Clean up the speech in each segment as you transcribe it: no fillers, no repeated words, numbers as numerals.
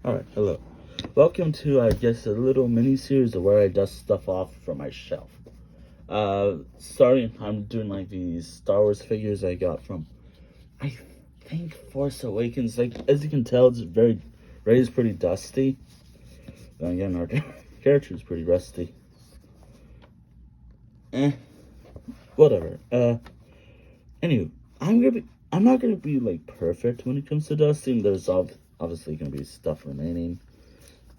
Alright, hello. Welcome to, I guess, a little mini-series of where I dust stuff off from my shelf. I'm doing, like, these Star Wars figures I got from, I think, Force Awakens. Like, as you can tell, Rey's pretty dusty. Then again, our character's pretty rusty. Whatever. Anywho, I'm not gonna be, like, perfect when it comes to dusting. There's obviously gonna be stuff remaining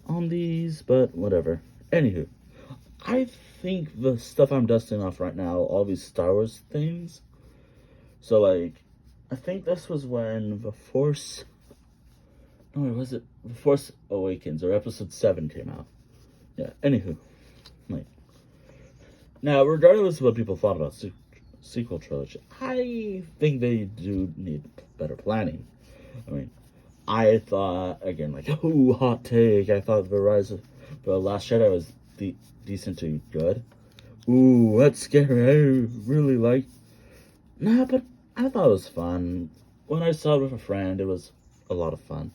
on these, but whatever. Anywho, I think the stuff I'm dusting off right now, all these Star Wars things. So, like, I think this was when The Force Awakens or Episode 7 came out. Yeah. Anywho, like, now regardless of what people thought about sequel trilogy, I think they do need better planning. I mean, I thought, again, like, oh, hot take, I thought The Last Jedi was decent to good. Ooh, that's scary. I really like. Nah, but I thought it was fun. When I saw it with a friend, it was a lot of fun.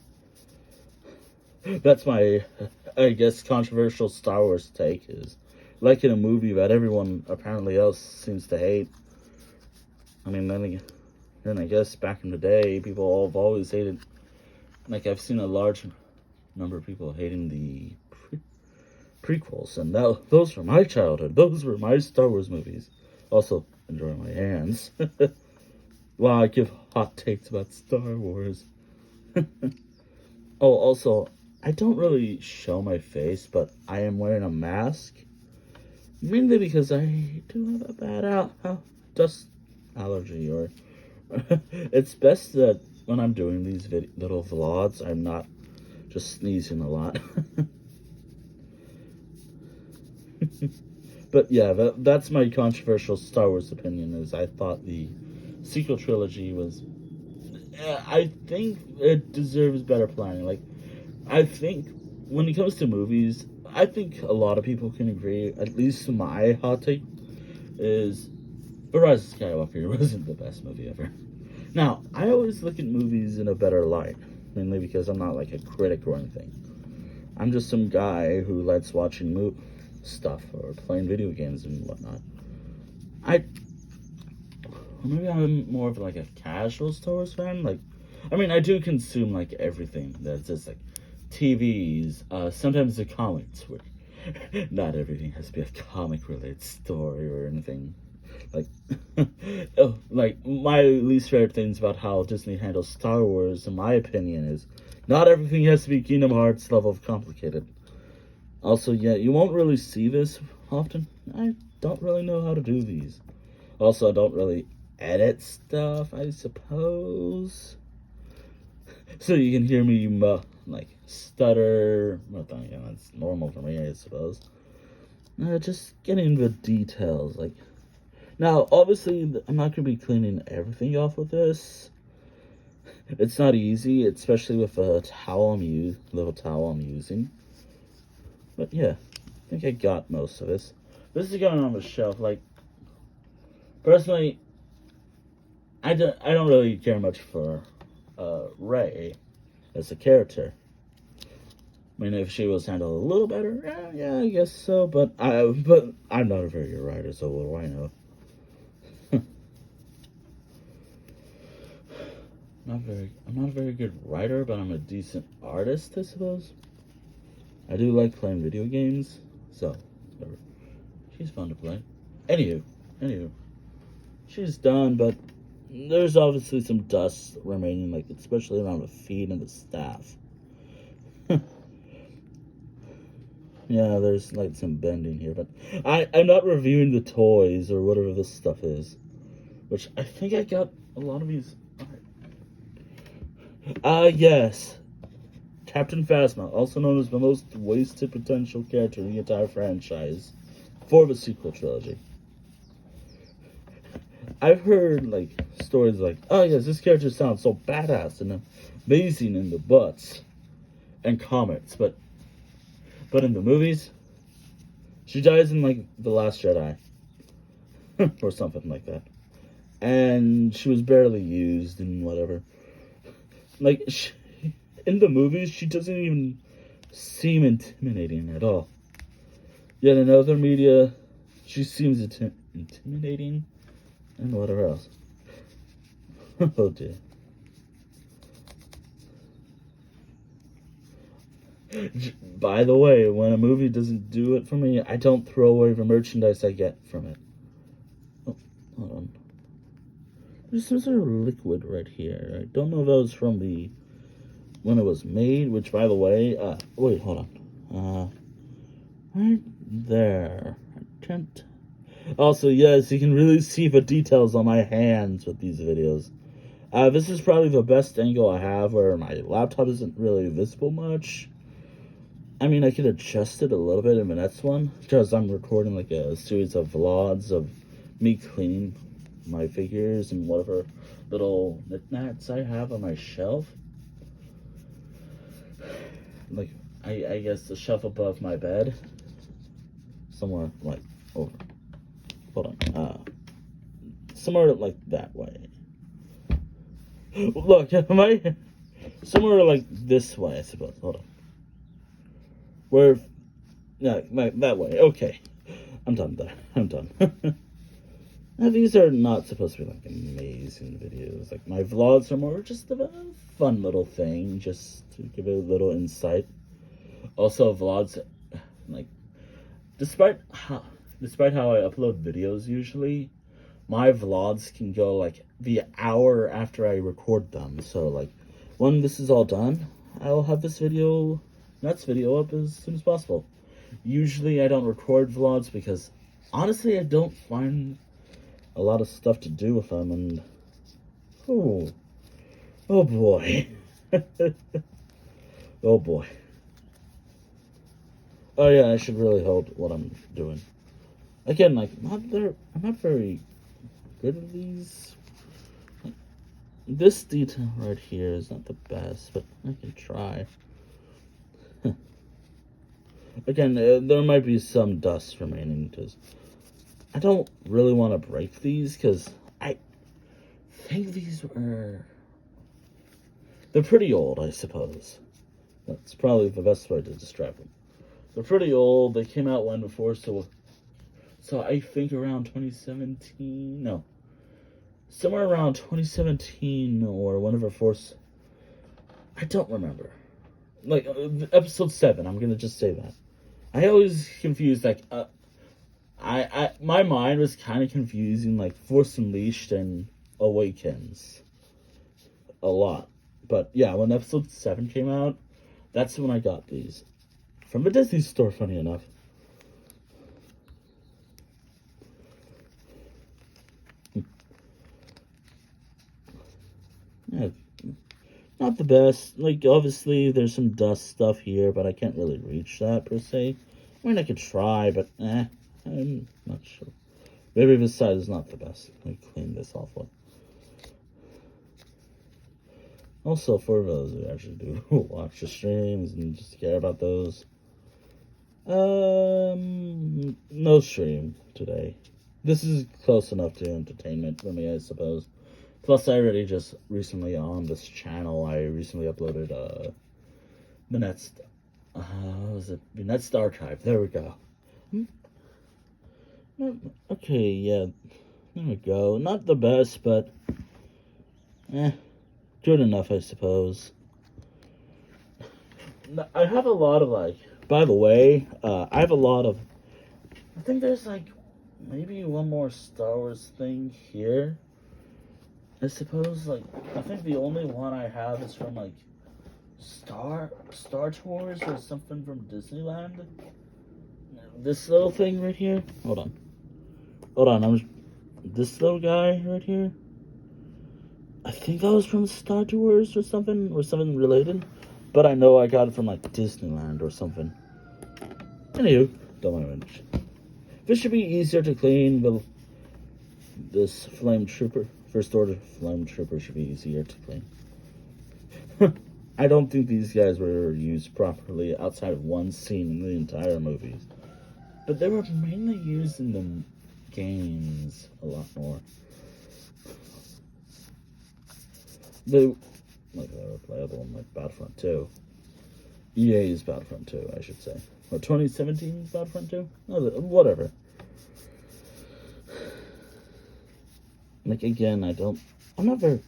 That's my, I guess, controversial Star Wars take, is like in a movie that everyone apparently else seems to hate. I mean, then I guess back in the day, people have always hated. Like, I've seen a large number of people hating the prequels, and those were my childhood. Those were my Star Wars movies. Also, enjoy my hands. While I give hot takes about Star Wars. Oh, also, I don't really show my face, but I am wearing a mask. Mainly because I do have a bad dust allergy, or it's best that when I'm doing these little vlogs, I'm not just sneezing a lot. But yeah, that's my controversial Star Wars opinion, is I thought the sequel trilogy was... I think it deserves better planning. Like, I think when it comes to movies, I think a lot of people can agree, at least my hot take, is The Rise of Skywalker wasn't the best movie ever. Now, I always look at movies in a better light, mainly because I'm not like a critic or anything. I'm just some guy who likes watching stuff or playing video games and whatnot. Maybe I'm more of like a casual Star Wars fan. Like, I mean, I do consume like everything that's just like TVs, sometimes the comics, where not everything has to be a comic related story or anything. Like, like, my least favorite things about how Disney handles Star Wars, in my opinion, is not everything has to be Kingdom Hearts level of complicated. Also, yeah, you won't really see this often. I don't really know how to do these. Also, I don't really edit stuff, I suppose. So you can hear me, like, stutter. Well, yeah, that's normal for me, I suppose. Just getting the details, like... Now, obviously, I'm not going to be cleaning everything off with this. It's not easy, especially with the little towel I'm using. But yeah, I think I got most of this. This is going on the shelf. Like, personally, I don't really care much for Rey as a character. I mean, if she was handled a little better, yeah, I guess so. But I'm not a very good writer, so what do I know? I'm not a very good writer, but I'm a decent artist, I suppose. I do like playing video games, so whatever. She's fun to play. Anywho, she's done, but there's obviously some dust remaining, like especially around the feet and the staff. Yeah, there's like some bending here, but I'm not reviewing the toys or whatever this stuff is, which I think I got a lot of these. Yes. Captain Phasma, also known as the most wasted potential character in the entire franchise for the sequel trilogy. I've heard, like, stories like, oh yes, this character sounds so badass and amazing in the books and comics, but in the movies, she dies in, like, The Last Jedi. Or something like that. And she was barely used and whatever. Like, in the movies, she doesn't even seem intimidating at all. Yet in other media, she seems intimidating and whatever else. Oh dear. By the way, when a movie doesn't do it for me, I don't throw away the merchandise I get from it. Oh, hold on. There's some sort of liquid right here. I don't know if that was from when it was made, which, by the way, wait, hold on. Right there. I can't. Also, yes, you can really see the details on my hands with these videos. This is probably the best angle I have where my laptop isn't really visible much. I mean, I could adjust it a little bit in the next one because I'm recording like a series of vlogs of me cleaning my figures and whatever little knickknacks I have on my shelf. Like, I guess the shelf above my bed. Somewhere like over. Hold on. Somewhere like that way. Look, am I somewhere like this way, I suppose. Hold on. Where, yeah, that way. Okay, I'm done there. I'm done. Now, these are not supposed to be like amazing videos. Like my vlogs are more just a fun little thing, just to give it a little insight. Also, vlogs, like, despite how I upload videos usually, my vlogs can go like the hour after I record them. So like, when this is all done, I'll have this next video up as soon as possible. Usually I don't record vlogs because honestly I don't find a lot of stuff to do with them, and oh boy. Oh boy. Oh yeah, I should really hold what I'm doing. Again, like I'm not very good at these. Like, this detail right here is not the best, but I can try. Again, there might be some dust remaining because I don't really want to break these because I think they're pretty old, I suppose. That's probably the best way to describe them. They're pretty old. They came out before, so I think around 2017. No, somewhere around 2017 or whenever Force. I don't remember. Like episode 7. I'm gonna just say that. I always confused like my mind was kind of confusing like Force Unleashed and Awakens a lot. But yeah, when episode 7 came out, that's when I got these from the Disney store, funny enough. Yeah, not the best. Like, obviously, there's some dust stuff here, but I can't really reach that, per se. I mean, I could try, but, I'm not sure. Maybe this side is not the best. Let me clean this off. Also, for those who actually do watch the streams and just care about those, no stream today. This is close enough to entertainment for me, I suppose. Plus, I already just recently on this channel, I recently uploaded the next, what was it? The next archive. There we go. Okay, yeah, there we go. Not the best, but good enough, I suppose. I have a lot of like. By the way, I have a lot of. I think there's like maybe one more Star Wars thing here. I suppose, like, I think the only one I have is from, like, Star Tours or something from Disneyland. This little thing right here. Hold on, this little guy right here. I think that was from Star Tours or something related. But I know I got it from, like, Disneyland or something. Anywho, don't mind it. This should be easier to clean with this Flame Trooper. First Order Flame Trooper should be easier to clean. I don't think these guys were used properly outside of one scene in the entire movie. But they were mainly used in the games a lot more. like they were playable in like Battlefront 2. EA's Battlefront 2, I should say. Or 2017's Battlefront 2? Oh, whatever. Like, again, I'm not very...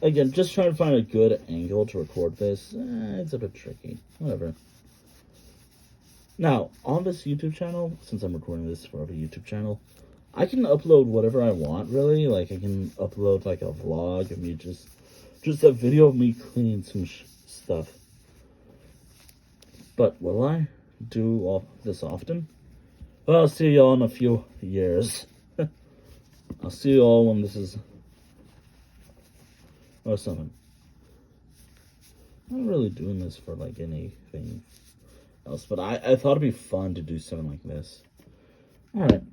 Again, just trying to find a good angle to record this. It's a bit tricky. Whatever. Now, on this YouTube channel, since I'm recording this for a YouTube channel, I can upload whatever I want, really. Like, I can upload, like, a vlog of me just a video of me cleaning some stuff. But will I do all this often? Well, I'll see y'all in a few years. I'll see y'all when this is... or something. I'm not really doing this for, like, anything else, but I thought it'd be fun to do something like this. Alright.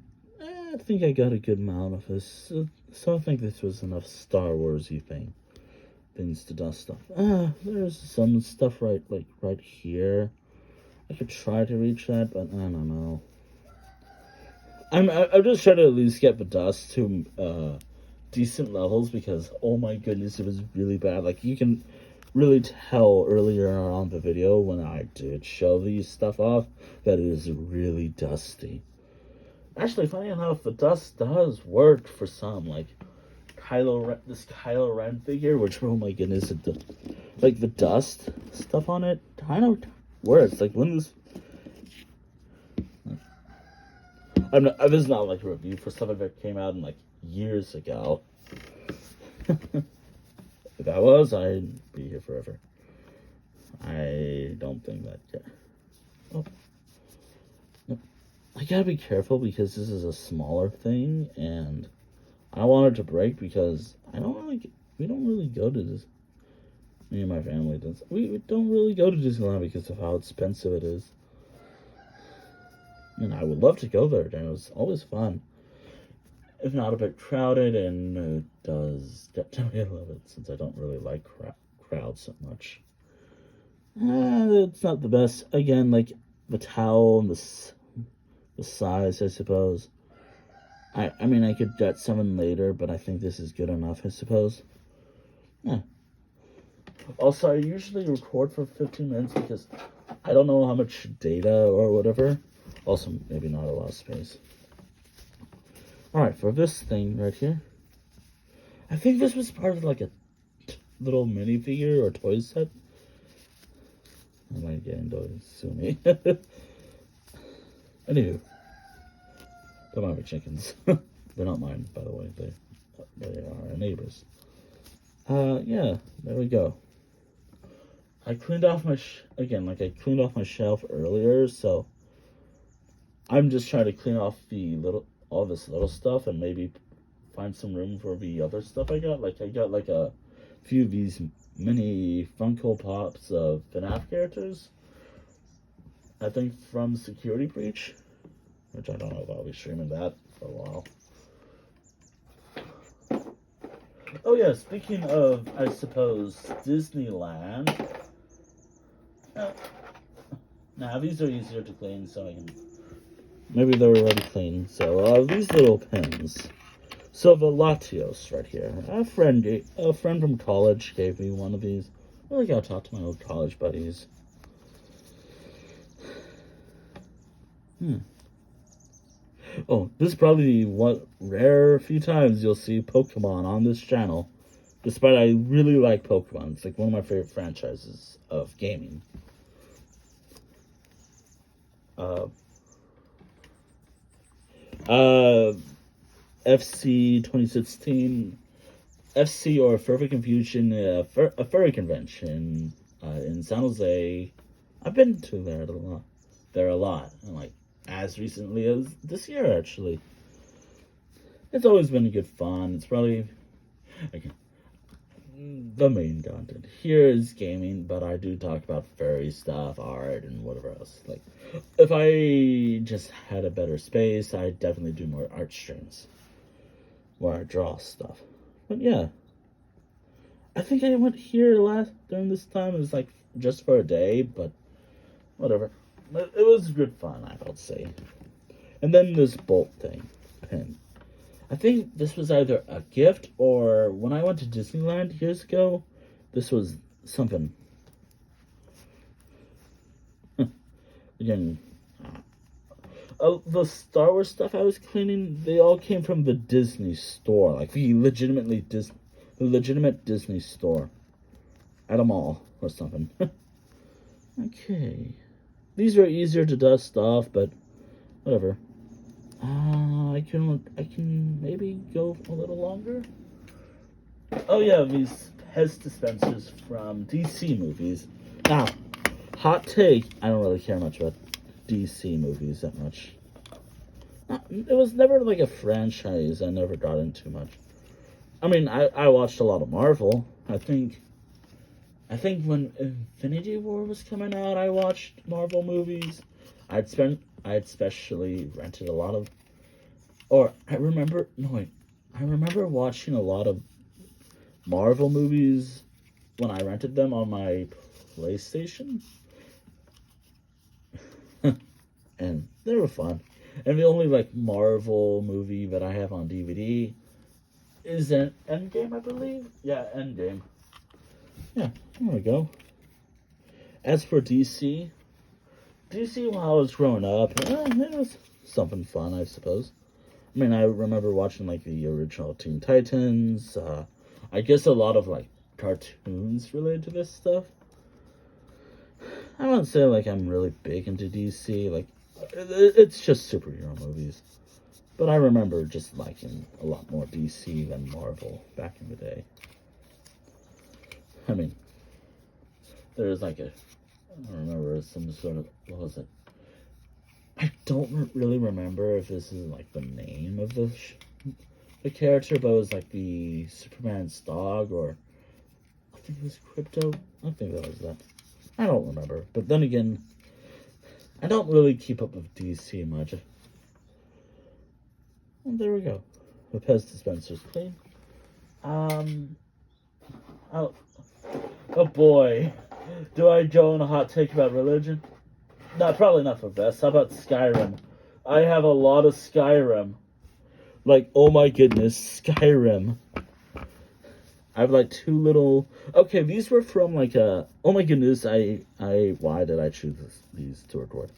I think I got a good amount of this. So I think this was enough Star Wars-y things to dust off. There's some stuff right here. I could try to reach that, but I don't know. I'm just trying to at least get the dust to decent levels, because oh my goodness, it was really bad. Like, you can really tell earlier on the video when I did show these stuff off that it is really dusty. Actually, funny enough, the dust does work for some, like this Kylo Ren figure, which, oh my goodness, like the dust stuff on it kind of works. Like, when this, this is not like a review for something that came out in like years ago. If I was, I'd be here forever. I don't think that. Yeah. Oh. Nope. I gotta be careful because this is a smaller thing, and I don't want it to break because we don't really go to this. Me and my family does. We don't really go to Disneyland because of how expensive it is. And I would love to go there, and it was always fun. If not a bit crowded, and it does get to me a little bit since I don't really like crowds so much. It's not the best. Again, like the towel and the size, I suppose. I mean, I could get someone later, but I think this is good enough, I suppose. Yeah. Also, I usually record for 15 minutes because I don't know how much data or whatever. Also, maybe not a lot of space. Alright, for this thing right here, I think this was part of like a little minifigure or toy set. I might get into sue me. Anywho, don't mind my chickens. They're not mine, by the way. They are our neighbors. Yeah, there we go. I cleaned off my I cleaned off my shelf earlier, so I'm just trying to clean off all this little stuff and maybe find some room for the other stuff I got. Like, I got like a few of these mini Funko Pops of FNAF characters. I think from Security Breach, which I don't know if I'll be streaming that for a while. Oh yeah, speaking of, I suppose, Disneyland. Now, these are easier to clean, so I can... Maybe they're already clean. So, these little pins. So, the Latios right here. A friend from college gave me one of these. I really gotta talk to my old college buddies. Oh, this is probably one rare few times you'll see Pokemon on this channel. Despite I really like Pokemon. It's like one of my favorite franchises of gaming. FC 2016, FC or Furry Confusion, a furry convention in San Jose. I've been to there a lot, and like as recently as this year, actually. It's always been good fun. It's probably the main content here is gaming, but I do talk about furry stuff, art, and whatever else. Like, if I just had a better space, I'd definitely do more art streams where I draw stuff. But yeah, I think I went here during this time. It was like just for a day, but whatever. It was good fun, I would say. And then this bolt pin. I think this was either a gift or when I went to Disneyland years ago, this was something. Again, the Star Wars stuff I was cleaning, they all came from the Disney store, like the legitimate Disney store at a mall or something. Okay, these are easier to dust off, but whatever. I can maybe go a little longer. Oh yeah, these Pez dispensers from DC movies. Now, hot take, I don't really care much about DC movies that much. It was never like a franchise I never got into much. I mean, I watched a lot of Marvel. I think when Infinity War was coming out, I watched Marvel movies. I especially rented a lot of, or I remember no wait, I remember watching a lot of Marvel movies when I rented them on my PlayStation, and they were fun. And the only like Marvel movie that I have on DVD is an Endgame, I believe. Yeah, Endgame. Yeah, there we go. As for DC, while I was growing up, it was something fun, I suppose. I mean, I remember watching like the original Teen Titans. I guess a lot of like cartoons related to this stuff. I wouldn't say like I'm really big into DC. Like, it's just superhero movies. But I remember just liking a lot more DC than Marvel back in the day. I mean, there was like I don't remember, some sort of, what was it? I don't really remember if this is like the name of the character, but it was like the Superman's dog, or I think it was Crypto. I think that was that. I don't remember. But then again, I don't really keep up with DC much. And there we go. The Pez dispenser's clean. Oh, oh boy. Do I go on a hot take about religion? No, probably not for best. How about Skyrim? I have a lot of Skyrim. Like, oh my goodness, Skyrim. I have like two little. Okay, these were from like a. Oh my goodness, why did I choose these to record?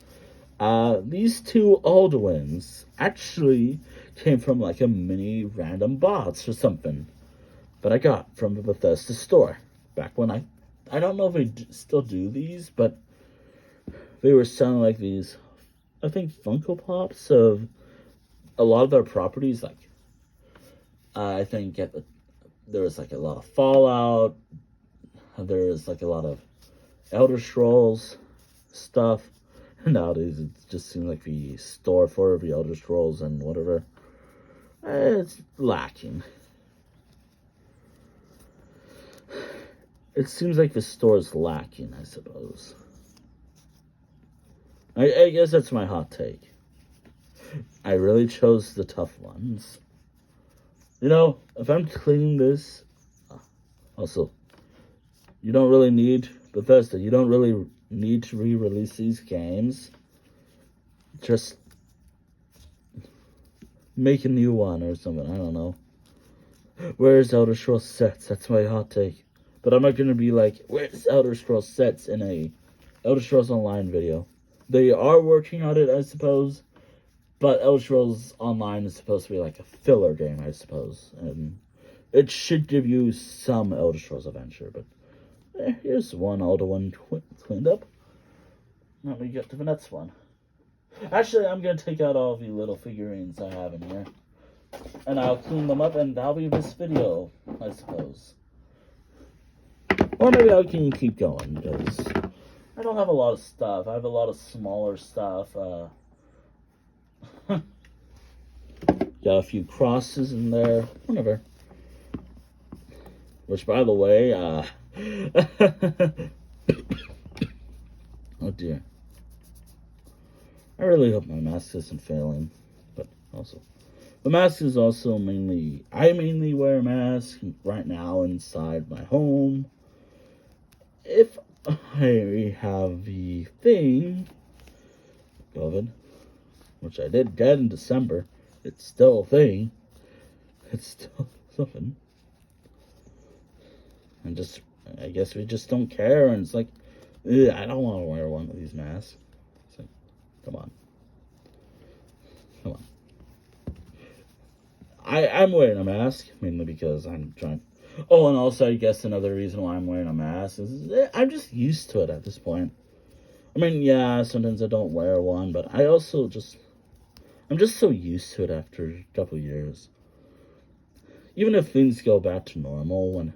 These two Alduins actually came from like a mini random box or something that I got from the Bethesda store back when I don't know if they still do these, but they were selling like these, I think, Funko Pops of a lot of their properties. Like, I think there was like a lot of Fallout. There was like a lot of Elder Scrolls stuff. Nowadays, it just seems like the store for the Elder Scrolls and whatever, it's lacking. It seems like the store is lacking, I suppose. I guess that's my hot take. I really chose the tough ones. You know, if I'm cleaning this, also, you don't really need, Bethesda, you don't really need to re-release these games. Just make a new one or something, I don't know. Where's Elder Scrolls Sets? That's my hot take. But I'm not going to be like, where's Elder Scrolls Sets in a Elder Scrolls Online video? They are working on it, I suppose. But Elder Scrolls Online is supposed to be like a filler game, I suppose. And it should give you some Elder Scrolls adventure. But here's one Elder one cleaned up. Let me get to the next one. Actually, I'm going to take out all the little figurines I have in here. And I'll clean them up, and that'll be this video, I suppose. Or maybe I can keep going, because I don't have a lot of stuff. I have a lot of smaller stuff. Got a few crosses in there. Whatever. Which, by the way, oh dear. I really hope my mask isn't failing. But also, the mask is also I mainly wear a mask right now inside my home. If I have the thing, COVID, which I did get in December, it's still a thing. it's still something. And just, I guess we just don't care, and it's like, ugh, I don't want to wear one of these masks. It's like, come on. Come on. I'm wearing a mask, mainly because I'm trying. Oh, and also, I guess another reason why I'm wearing a mask is I'm just used to it at this point. I mean, yeah, sometimes I don't wear one, but I also I'm just so used to it after a couple years. Even if things go back to normal, when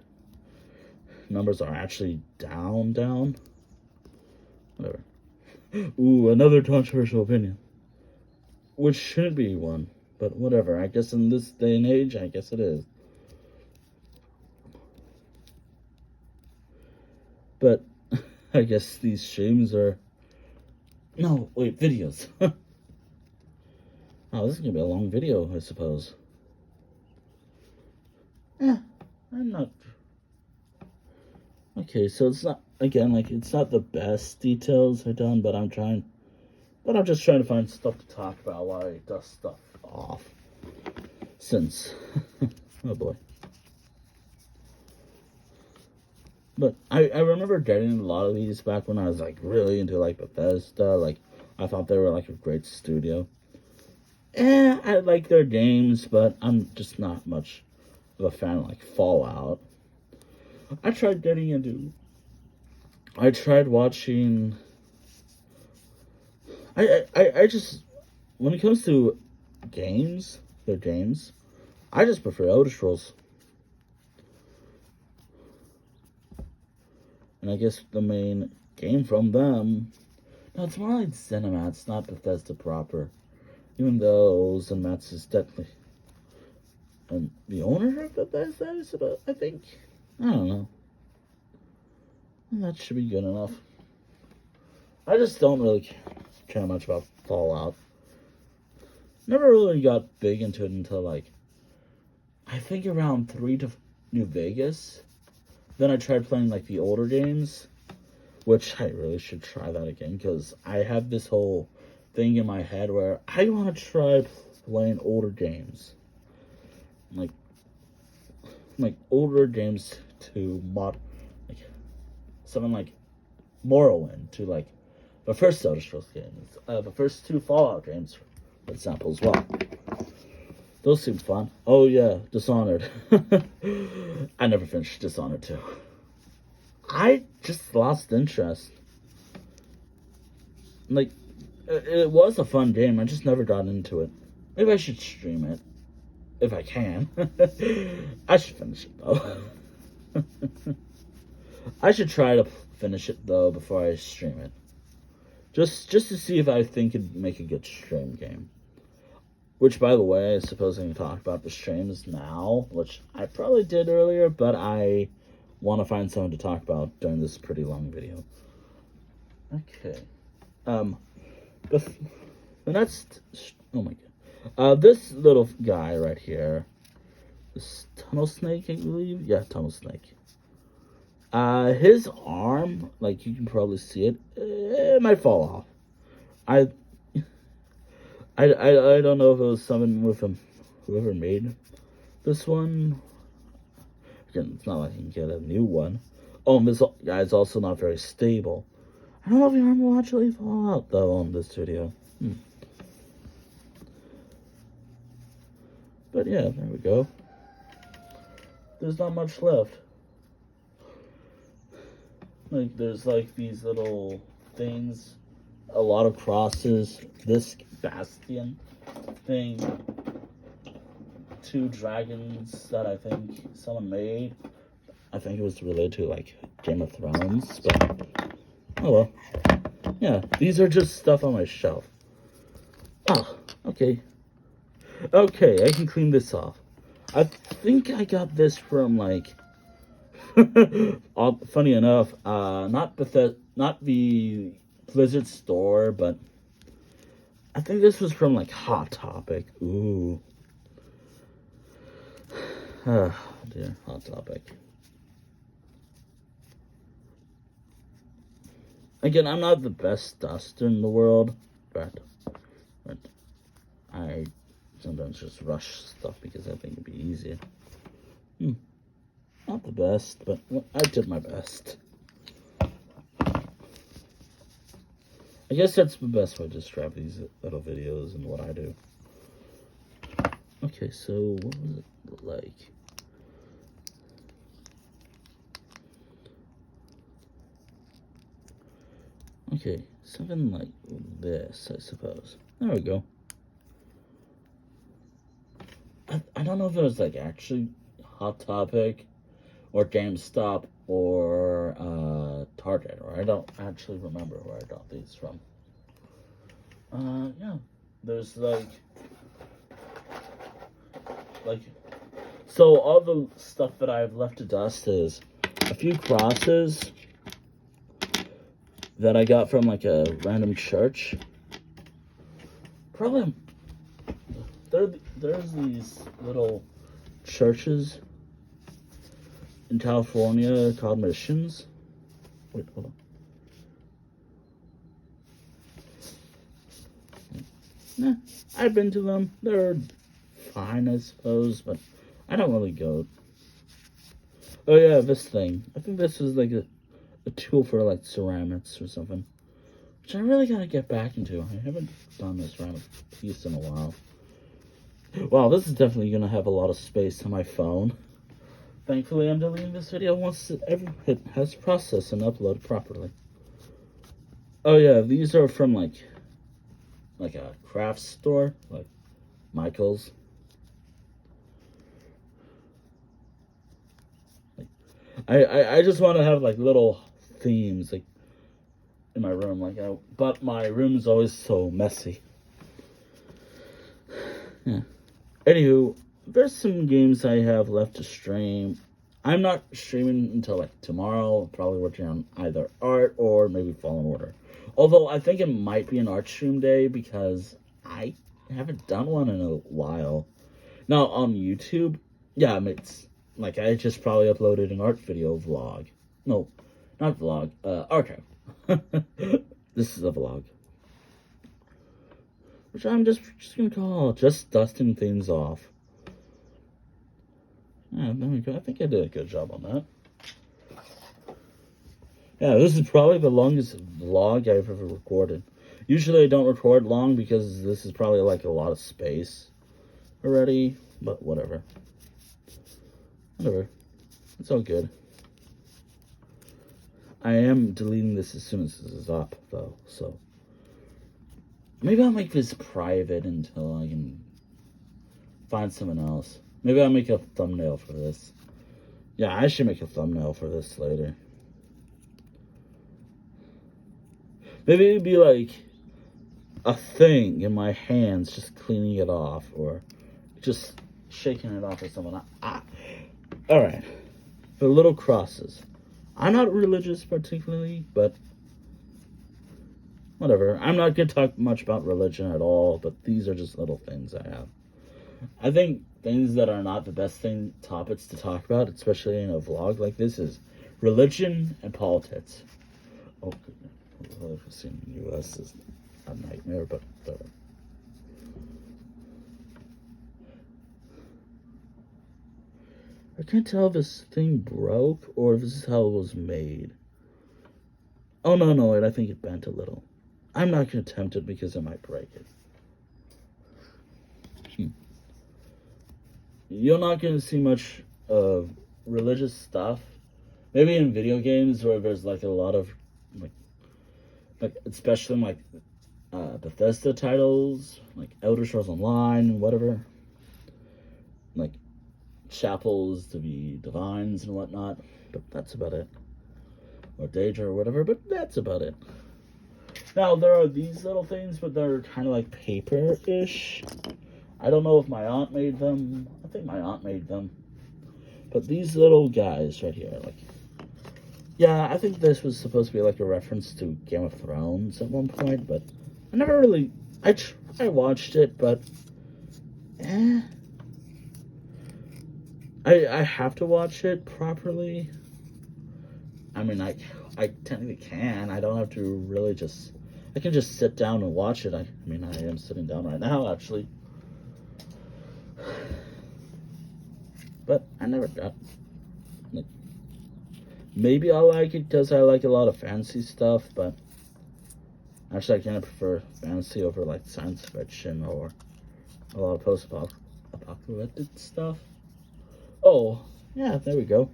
numbers are actually down, whatever. Ooh, another controversial opinion. Which shouldn't be one, but whatever. I guess in this day and age, I guess it is. But I guess these streams are... No, wait, videos. Oh, this is going to be a long video, I suppose. I'm not... Okay, so it's not, again, like, it's not the best details I've done, but I'm just trying to find stuff to talk about while I dust stuff off. Since, oh boy. But I remember getting a lot of these back when I was, like, really into, like, Bethesda. Like, I thought they were, like, a great studio. I like their games, but I'm just not much of a fan of, like, Fallout. I tried watching... I just... When it comes to their games, I just prefer Elder Scrolls. And I guess the main game from them... No, it's more like Cinemats, not Bethesda proper. Even though Cinemats is technically... And the owner of Bethesda, I think... I don't know. That should be good enough. I just don't really care much about Fallout. Never really got big into it until, like, I think around 3 to New Vegas. Then I tried playing, like, the older games, which I really should try that again, because I have this whole thing in my head where I want to try playing older games. Like older games to like something like Morrowind, to like the first Elder Scrolls games, the first 2 Fallout games, for example, as well. Those seem fun. Oh yeah, Dishonored. I never finished Dishonored 2. I just lost interest. Like, it was a fun game. I just never got into it. Maybe I should stream it. If I can. I should finish it, though. I should try to finish it, though, before I stream it. Just to see if I think it'd make a good stream game. Which, by the way, I suppose I can talk about the streams now, which I probably did earlier, but I want to find someone to talk about during this pretty long video. Okay. The next... Oh, my God. This little guy right here, this tunnel snake, I believe. Yeah, tunnel snake. His arm, like you can probably see it, it might fall off. I don't know if it was something with him, whoever made this one. Again, it's not like you can get a new one. Oh, and this guy's also not very stable. I don't know if your arm will actually fall out though on this video. But yeah, there we go. There's not much left. Like, there's like these little things, a lot of crosses, this bastion thing, 2 dragons that I think someone made. I think it was related to like Game of Thrones, but oh well. Yeah, these are just stuff on my shelf. Ah, okay. Okay, I can clean this off. I think I got this from like funny enough, not the Blizzard store, but I think this was from like Hot Topic. Ooh. Oh dear, Hot Topic. Again, I'm not the best duster in the world, but I sometimes just rush stuff because I think it'd be easier. Not the best, but I did my best. I guess that's the best way to describe these little videos and what I do. Okay, so what was it like? Okay, something like this, I suppose. There we go. I don't know if it was like actually Hot Topic or GameStop or Target, or I don't actually remember where I got these from. Yeah, there's like, so all the stuff that I've left to dust is a few crosses that I got from like a random church. Probably, there's these little churches in California called missions. Wait, hold on. Nah, I've been to them. They're fine, I suppose, but I don't really go. Oh yeah, this thing. I think this is like a tool for like ceramics or something, which I really gotta get back into. I haven't done this ceramic piece in a while. Wow, this is definitely gonna have a lot of space on my phone. Thankfully, I'm deleting this video once it has processed and uploaded properly. Oh yeah, these are from like a craft store, like Michael's. I just want to have like little themes like in my room, but my room is always so messy. Yeah. Anywho, there's some games I have left to stream. I'm not streaming until like tomorrow. Probably working on either art or maybe Fallen Order. Although I think it might be an art stream day because I haven't done one in a while. Now on YouTube, yeah, it's like I just probably uploaded an art video vlog. No, not vlog, archive. This is a vlog. Which I'm just gonna call just dusting things off. Yeah, there we go. I think I did a good job on that. Yeah, this is probably the longest vlog I've ever recorded. Usually I don't record long because this is probably like a lot of space already, but whatever. Whatever. It's all good. I am deleting this as soon as this is up, though, so. Maybe I'll make this private until I can find someone else. Maybe I'll make a thumbnail for this. Yeah, I should make a thumbnail for this later. Maybe it'd be like a thing in my hands, just cleaning it off, or just shaking it off or something. Alright. The little crosses. I'm not religious particularly, but whatever. I'm not going to talk much about religion at all, but these are just little things I have. I think things that are not the best topics to talk about, especially in a vlog like this, is religion and politics. Oh, goodness. Seeing the U.S. is a nightmare, but I can't tell if this thing broke or if this is how it was made. Oh, no, wait, I think it bent a little. I'm not going to attempt it because it might break it. You're not going to see much of religious stuff. Maybe in video games where there's like a lot of like especially like Bethesda titles, like Elder Scrolls Online and whatever. Like chapels to be divines and whatnot, but that's about it. Or Daedra or whatever, but that's about it. Now, there are these little things, but they're kind of like paper-ish. I don't know if my aunt made them. I think my aunt made them. But these little guys right here, like, yeah, I think this was supposed to be like a reference to Game of Thrones at one point, but I never really, I watched it, but, I have to watch it properly. I mean, I technically can. I don't have to really I can just sit down and watch it. I mean, I am sitting down right now, actually. but I never got. Like, maybe I like it because I like a lot of fantasy stuff, but actually I kind of prefer fantasy over like science fiction or a lot of post-apocalyptic stuff. Oh, yeah, there we go.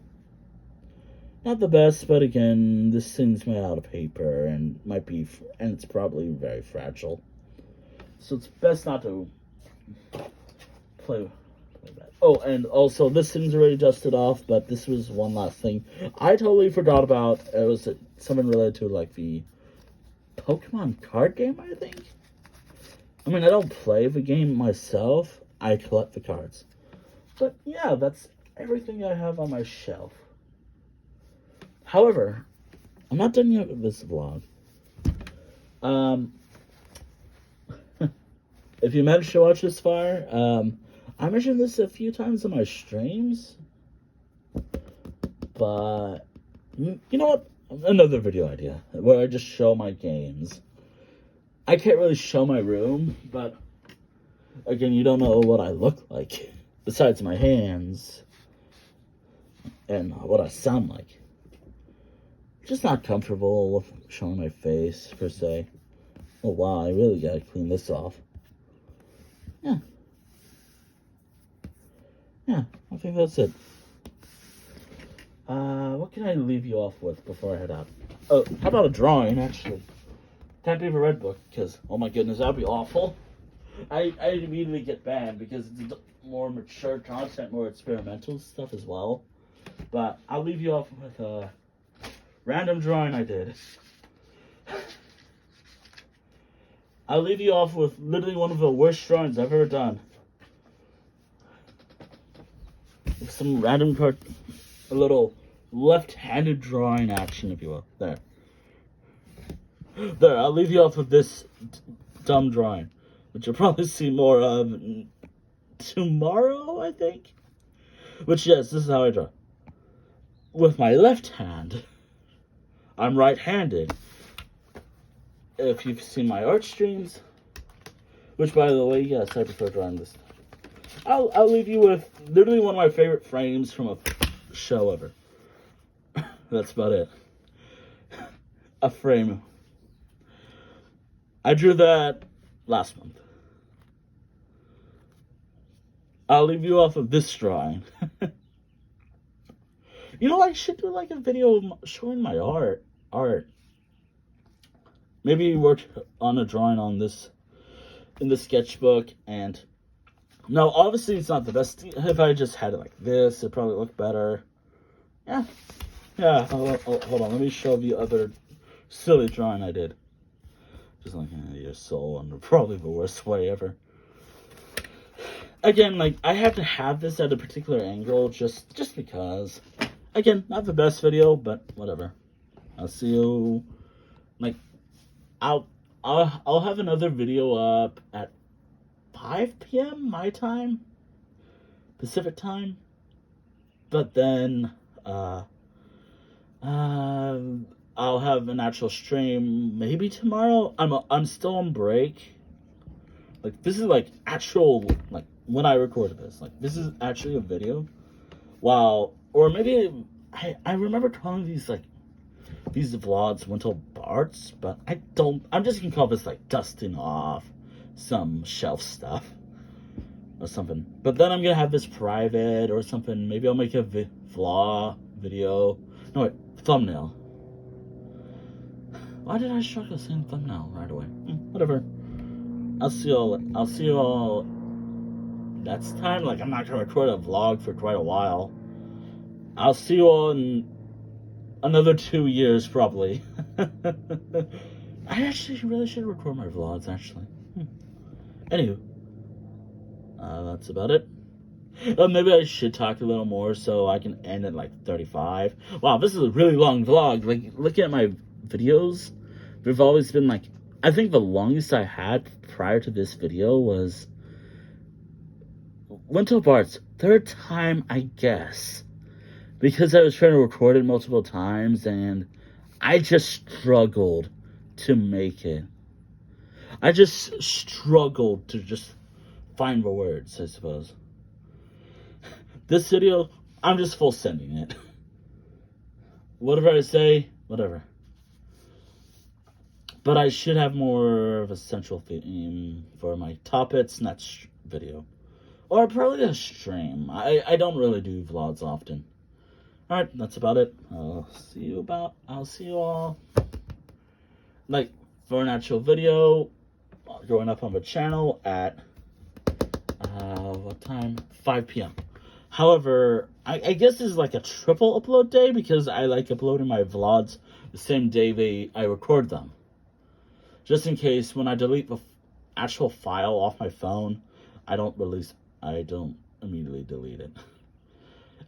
Not the best, but again, this thing's made out of paper and and it's probably very fragile. So it's best not to play that. Oh, and also this thing's already dusted off, but this was one last thing I totally forgot about. It was something related to like the Pokemon card game, I think. I mean, I don't play the game myself. I collect the cards. But yeah, that's everything I have on my shelf. However, I'm not done yet with this vlog. If you managed to watch this far, I mentioned this a few times in my streams, but you know what? Another video idea where I just show my games. I can't really show my room, but again, you don't know what I look like besides my hands and what I sound like. Just not comfortable with showing my face, per se. Oh wow, I really gotta clean this off. Yeah, I think that's it. What can I leave you off with before I head out? Oh, how about a drawing, actually? Can't be the red book, because, oh my goodness, that'd be awful. I immediately get banned, because it's more mature content, more experimental stuff as well. But I'll leave you off with a random drawing I did. I'll leave you off with literally one of the worst drawings I've ever done. Some random a little left-handed drawing action, if you will. There, I'll leave you off with this dumb drawing, which you'll probably see more of tomorrow, I think. Which, yes, this is how I draw. With my left hand, I'm right-handed. If you've seen my art streams, which, by the way, yes, I prefer drawing this. I'll leave you with literally one of my favorite frames from a show ever. That's about it. A frame. I drew that last month. I'll leave you off of this drawing. You know, I should do like a video showing my art. Maybe work on a drawing on this in the sketchbook. And no, obviously it's not the best. If I just had it like this, it'd probably look better. Yeah. Hold on, let me show the other silly drawing I did. Just looking at your soul in probably the worst way ever. Again, like, I have to have this at a particular angle just because. Again, not the best video, but whatever. I'll see you. Like, I'll have another video up at 5 p.m. my time, Pacific time. But then I'll have an actual stream maybe tomorrow. I'm still on break. Like, this is like actual, like, when I recorded this, like, this is actually a video. Wow. Or maybe I remember calling these vlogs Wynteol Barks, but I'm just gonna call this like dusting off some shelf stuff or something. But then I'm gonna have this private or something. Maybe I'll make a vlog video. No, wait, thumbnail. Why did I struggle saying thumbnail right away? Whatever. I'll see you all next time. Like, I'm not gonna record a vlog for quite a while. I'll see you all in another 2 years, probably. I actually really should record my vlogs, actually. Anywho, that's about it. Maybe I should talk a little more so I can end at like 35. Wow, this is a really long vlog. Like, looking at my videos, they've always been like, I think the longest I had prior to this video was Wynteol Barks, third time, I guess. Because I was trying to record it multiple times, and I just struggled to make it. I just struggled to just find the words, I suppose. This video, I'm just full sending it. Whatever I say, whatever. But I should have more of a central theme for my Toppets next video. Or probably a stream. I don't really do vlogs often. Alright, that's about it. I'll see you all. Like, for an actual video, going up on the channel at, what time? 5 p.m. However, I guess this is like a triple upload day because I like uploading my vlogs the same day I record them. Just in case when I delete the actual file off my phone, I don't immediately delete it.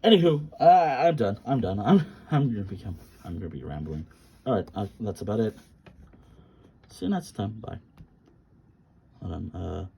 Anywho, I'm done. I'm gonna be rambling. All right, that's about it. See you next time. Bye. Hold on.